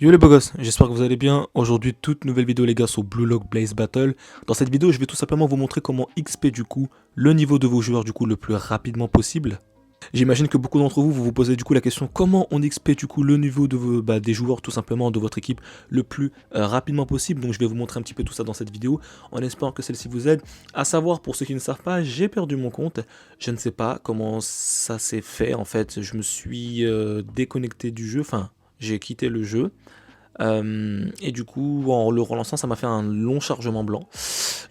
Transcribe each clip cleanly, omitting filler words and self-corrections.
Yo les beaux gosses, j'espère que vous allez bien. Aujourd'hui, toute nouvelle vidéo les gars sur Blue Lock Blaze Battle. Dans cette vidéo, je vais tout simplement vous montrer comment XP du coup le niveau de vos joueurs du coup le plus rapidement possible. J'imagine que beaucoup d'entre vous vous posez du coup la question comment on XP du coup le niveau de vos, des joueurs tout simplement de votre équipe le plus rapidement possible. Donc je vais vous montrer un petit peu tout ça dans cette vidéo en espérant que celle-ci vous aide. À savoir pour ceux qui ne savent pas, j'ai perdu mon compte. Je ne sais pas comment ça s'est fait en fait. Je me suis déconnecté du jeu, enfin j'ai quitté le jeu. Et du coup, en le relançant, ça m'a fait un long chargement blanc.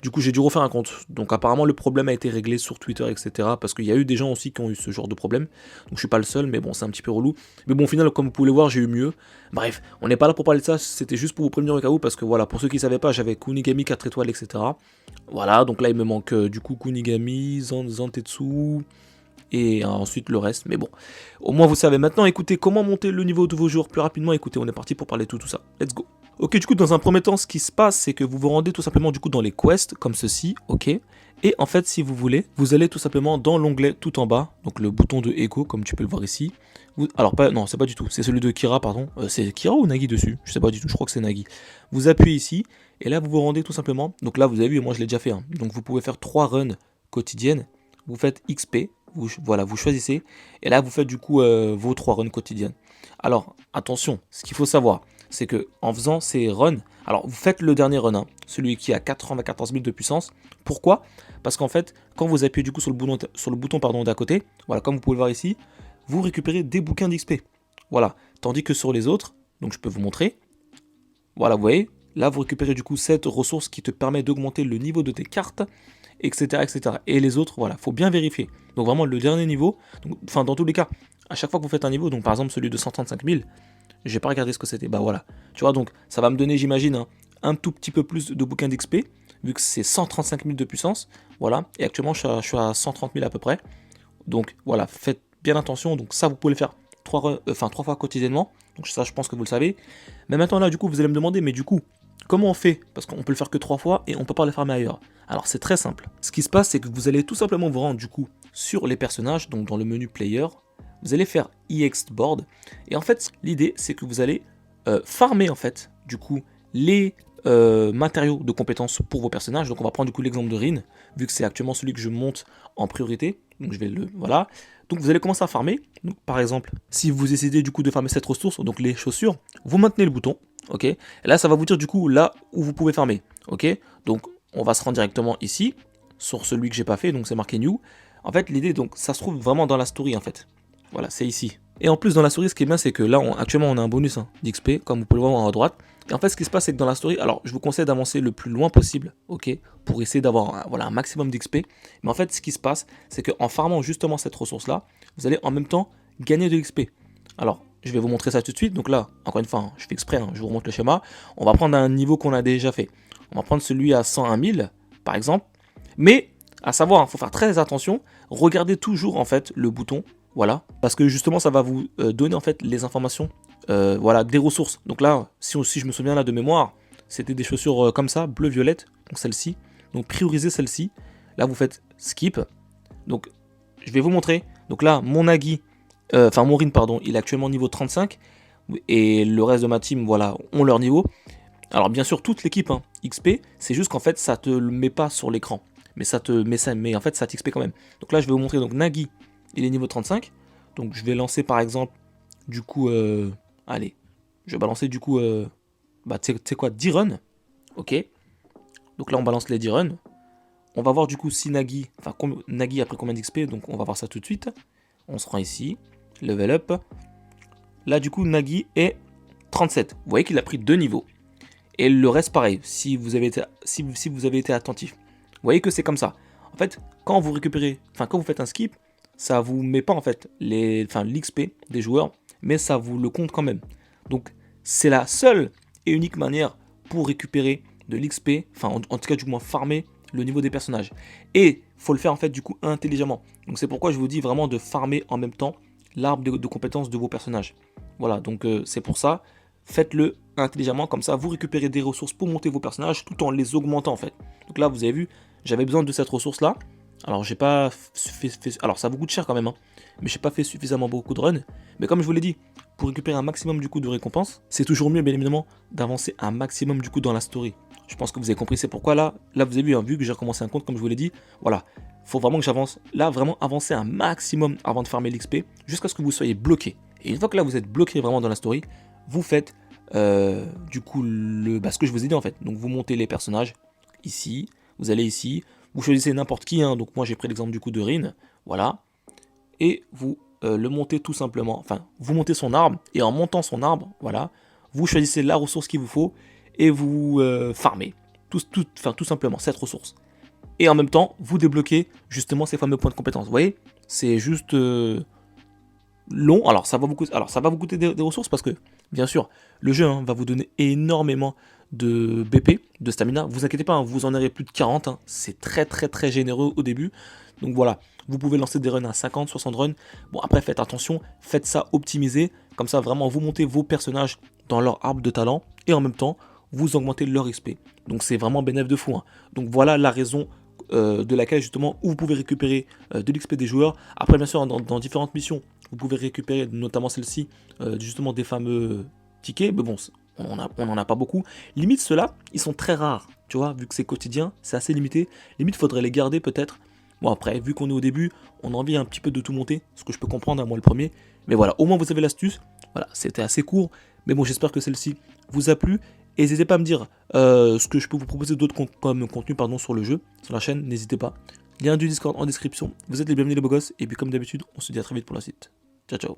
Du coup, j'ai dû refaire un compte. Donc apparemment, le problème a été réglé sur Twitter, etc. Parce qu'il y a eu des gens aussi qui ont eu ce genre de problème. Donc je suis pas le seul, mais bon, c'est un petit peu relou. Mais bon, au final, comme vous pouvez le voir, j'ai eu mieux. Bref, on n'est pas là pour parler de ça. C'était juste pour vous prévenir au cas où. Parce que voilà, pour ceux qui ne savaient pas, j'avais Kunigami 4 étoiles, etc. Voilà, donc là, il me manque du coup Kunigami, Zantetsu et ensuite le reste, mais bon, au moins vous savez. Maintenant, écoutez, comment monter le niveau de vos joueurs plus rapidement. Écoutez, on est parti pour parler de tout ça, let's go. Ok, du coup, dans un premier temps, ce qui se passe, c'est que vous vous rendez tout simplement du coup dans les quests, comme ceci, ok. Et en fait, si vous voulez, vous allez tout simplement dans l'onglet tout en bas, donc le bouton de Echo, comme tu peux le voir ici. Alors, pas, non, c'est pas du tout, c'est celui de Kira, pardon. C'est Kira ou Nagi dessus? Je sais pas du tout, je crois que c'est Nagi. Vous appuyez ici, et là, vous vous rendez tout simplement. Donc là, vous avez vu, moi je l'ai déjà fait, hein. Donc vous pouvez faire 3 runs quotidiennes. Vous faites XP, voilà, vous choisissez, et là vous faites du coup vos 3 runs quotidiennes. Alors attention, ce qu'il faut savoir, c'est que en faisant ces runs, alors vous faites le dernier run, hein, celui qui a 94 000 de puissance. Pourquoi? Parce qu'en fait, quand vous appuyez du coup sur le bouton pardon d'à côté, voilà, comme vous pouvez le voir ici, vous récupérez des bouquins d'XP. Voilà, tandis que sur les autres, donc je peux vous montrer, voilà, vous voyez, là vous récupérez du coup cette ressource qui te permet d'augmenter le niveau de tes cartes, etc., etc. Et les autres, voilà, faut bien vérifier. Donc vraiment le dernier niveau, enfin dans tous les cas, à chaque fois que vous faites un niveau, donc par exemple celui de 135 000, j'ai pas regardé ce que c'était, bah voilà. Tu vois, donc ça va me donner, j'imagine, hein, un tout petit peu plus de bouquins d'XP, vu que c'est 135 000 de puissance, voilà. Et actuellement je suis à 130 000 à peu près. Donc voilà, faites bien attention, donc ça vous pouvez le faire 3 fois quotidiennement, donc ça je pense que vous le savez. Mais maintenant là du coup vous allez me demander, mais du coup, comment on fait? Parce qu'on peut le faire que 3 fois et on peut pas le farmer ailleurs. Alors c'est très simple. Ce qui se passe, c'est que vous allez tout simplement vous rendre du coup sur les personnages, donc dans le menu player, vous allez faire EX board, et en fait l'idée c'est que vous allez farmer en fait du coup les matériaux de compétences pour vos personnages. Donc on va prendre du coup l'exemple de Rin, vu que c'est actuellement celui que je monte en priorité. Donc je vais le, voilà. Donc vous allez commencer à farmer. Donc par exemple, si vous décidez du coup de farmer cette ressource, donc les chaussures, vous maintenez le bouton, ok. Et là ça va vous dire du coup là où vous pouvez farmer, ok. Donc on va se rendre directement ici, sur celui que j'ai pas fait, donc c'est marqué new. En fait l'idée, donc ça se trouve vraiment dans la story en fait. Voilà, c'est ici. Et en plus dans la story, ce qui est bien, c'est que là actuellement on a un bonus hein, d'XP, comme vous pouvez le voir à droite. Et en fait ce qui se passe, c'est que dans la story, alors je vous conseille d'avancer le plus loin possible, ok, pour essayer d'avoir voilà, un maximum d'XP. Mais en fait ce qui se passe, c'est qu'en farmant justement cette ressource là, vous allez en même temps gagner de l'XP. Alors je vais vous montrer ça tout de suite. Donc là, encore une fois, hein, je fais exprès, hein, je vous remontre le schéma. On va prendre un niveau qu'on a déjà fait. On va prendre celui à 101 000 par exemple. Mais à savoir, il faut faire très attention. Regardez toujours en fait le bouton, voilà, parce que justement ça va vous donner en fait les informations, voilà, des ressources. Donc là, si je me souviens là de mémoire, c'était des chaussures comme ça, bleu-violette, donc celle-ci. Donc priorisez celle-ci. Là vous faites skip. Donc je vais vous montrer. Donc là, mon Nagi, enfin mon Rin pardon, il est actuellement niveau 35. Et le reste de ma team, voilà, ont leur niveau. Alors bien sûr, toute l'équipe hein, XP, c'est juste qu'en fait, ça te le met pas sur l'écran. Mais ça te met ça, mais en fait, ça t'XP quand même. Donc là, je vais vous montrer. Donc Nagi, il est niveau 35. Donc je vais lancer par exemple, du coup, allez, je vais balancer du coup, tu sais quoi, 10 runs. Ok. Donc là, on balance les 10 runs. On va voir du coup si Nagi, enfin Nagi a pris combien d'XP. Donc on va voir ça tout de suite. On se rend ici, level up. Là, du coup, Nagi est 37. Vous voyez qu'il a pris 2 niveaux. Et le reste, pareil, si vous avez été attentif. Vous voyez que c'est comme ça. En fait, quand vous récupérez, enfin quand vous faites un skip, ça vous met pas en fait l'XP des joueurs, mais ça vous le compte quand même. Donc c'est la seule et unique manière pour récupérer de l'XP, enfin en tout cas du moins farmer le niveau des personnages. Et faut le faire en fait du coup intelligemment. Donc c'est pourquoi je vous dis vraiment de farmer en même temps l'arbre de compétences de vos personnages. Voilà, donc c'est pour ça. Faites-le intelligemment, comme ça vous récupérez des ressources pour monter vos personnages tout en les augmentant en fait. Donc là vous avez vu, j'avais besoin de cette ressource là. Alors j'ai pas fait, alors ça vous coûte cher quand même, hein, mais j'ai pas fait suffisamment beaucoup de runs. Mais comme je vous l'ai dit, pour récupérer un maximum du coup de récompenses, c'est toujours mieux bien évidemment d'avancer un maximum du coup dans la story. Je pense que vous avez compris, c'est pourquoi là vous avez vu, hein, vu que j'ai recommencé un compte comme je vous l'ai dit, voilà, faut vraiment que j'avance, là vraiment avancer un maximum avant de farmer l'XP, jusqu'à ce que vous soyez bloqué. Et une fois que là vous êtes bloqué vraiment dans la story, vous faites du coup ce que je vous ai dit en fait. Donc vous montez les personnages ici, vous allez ici, vous choisissez n'importe qui, hein, donc moi j'ai pris l'exemple du coup de Rin, voilà, et vous le montez tout simplement, enfin vous montez son arbre, et en montant son arbre, voilà, vous choisissez la ressource qu'il vous faut, et vous farmez, tout simplement cette ressource. Et en même temps, vous débloquez justement ces fameux points de compétence. Vous voyez, c'est juste long. Alors ça va vous coûter des ressources parce que, bien sûr, le jeu va vous donner énormément de BP, de stamina. Vous inquiétez pas, hein, vous en aurez plus de 40. Hein. C'est très généreux au début. Donc voilà, vous pouvez lancer des runs à 50, 60 runs. Bon, après, faites attention, faites ça optimisé. Comme ça, vraiment, vous montez vos personnages dans leur arbre de talent. Et en même temps, vous augmentez leur XP. Donc c'est vraiment bénéfique de fou. Hein. Donc voilà la raison de laquelle justement où vous pouvez récupérer de l'XP des joueurs. Après bien sûr dans différentes missions, vous pouvez récupérer notamment celle-ci, justement des fameux tickets. Mais bon, on n'en a pas beaucoup. Limite ceux-là, ils sont très rares. Tu vois, vu que c'est quotidien, c'est assez limité. Limite, faudrait les garder peut-être. Bon après, vu qu'on est au début, on a envie un petit peu de tout monter, ce que je peux comprendre, à moi le premier. Mais voilà, au moins vous avez l'astuce. Voilà, c'était assez court. Mais bon, j'espère que celle-ci vous a plu. Et n'hésitez pas à me dire ce que je peux vous proposer d'autres comme contenu sur le jeu, sur la chaîne, n'hésitez pas. Lien du Discord en description. Vous êtes les bienvenus les beaux gosses. Et puis comme d'habitude, on se dit à très vite pour la suite. Ciao ciao.